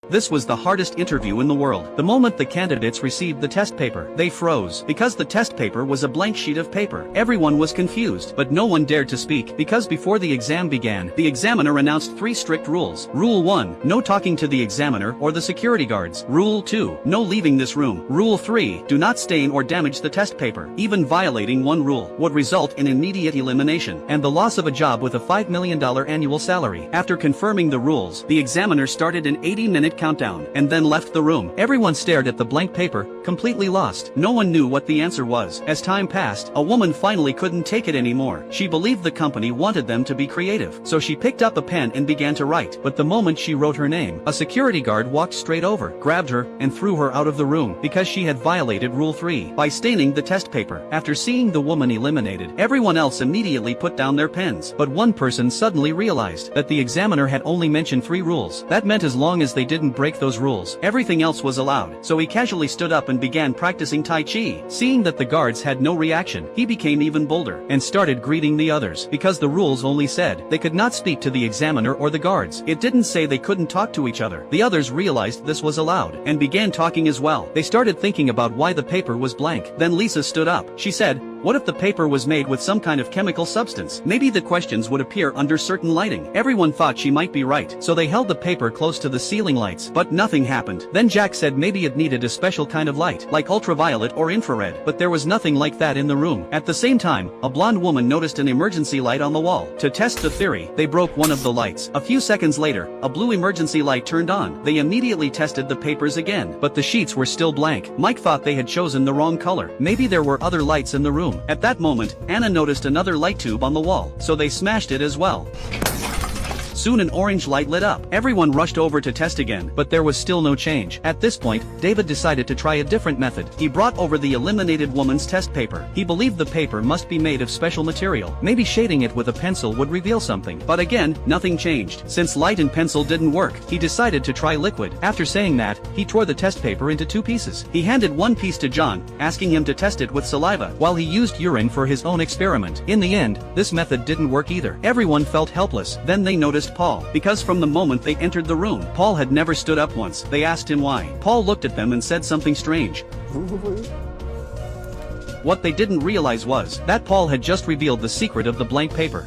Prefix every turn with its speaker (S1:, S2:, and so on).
S1: This was the hardest interview in the world. The moment the candidates received the test paper, they froze, because the test paper was a blank sheet of paper. Everyone was confused, but no one dared to speak, because before the exam began, the examiner announced 3 strict rules. Rule 1, no talking to the examiner or the security guards. Rule 2, no leaving this room. Rule 3, do not stain or damage the test paper. Even violating one rule would result in immediate elimination and the loss of a job with a $5 million annual salary. After confirming the rules, the examiner started an 80-minute countdown, and then left the room. Everyone stared at the blank paper, completely lost. No one knew what the answer was. As time passed, a woman finally couldn't take it anymore. She believed the company wanted them to be creative, so she picked up a pen and began to write. But the moment she wrote her name, a security guard walked straight over, grabbed her, and threw her out of the room, because she had violated Rule 3 by staining the test paper. After seeing the woman eliminated, everyone else immediately put down their pens. But one person suddenly realized that the examiner had only mentioned 3 rules. That meant as long as they didn't break those rules, everything else was allowed. So he casually stood up and began practicing Tai Chi. Seeing that the guards had no reaction, he became even bolder and started greeting the others, because the rules only said they could not speak to the examiner or the guards. It didn't say they couldn't talk to each other. The others realized this was allowed and began talking as well. They started thinking about why the paper was blank. Then Lisa stood up. She said, "What if the paper was made with some kind of chemical substance? Maybe the questions would appear under certain lighting." Everyone thought she might be right, so they held the paper close to the ceiling lights, but nothing happened. Then Jack said maybe it needed a special kind of light, like ultraviolet or infrared, but there was nothing like that in the room. At the same time, a blonde woman noticed an emergency light on the wall. To test the theory, they broke one of the lights. A few seconds later, a blue emergency light turned on. They immediately tested the papers again, but the sheets were still blank. Mike thought they had chosen the wrong color. Maybe there were other lights in the room. At that moment, Anna noticed another light tube on the wall, so they smashed it as well. Soon an orange light lit up. Everyone rushed over to test again, but there was still no change. At this point, David decided to try a different method. He brought over the eliminated woman's test paper. He believed the paper must be made of special material. Maybe shading it with a pencil would reveal something. But again, nothing changed. Since light and pencil didn't work, he decided to try liquid. After saying that, he tore the test paper into 2 pieces. He handed one piece to John, asking him to test it with saliva, while he used urine for his own experiment. In the end, this method didn't work either. Everyone felt helpless. Then they noticed Paul, because from the moment they entered the room, Paul had never stood up once. They asked him why. Paul looked at them and said something strange. What they didn't realize was that Paul had just revealed the secret of the blank paper.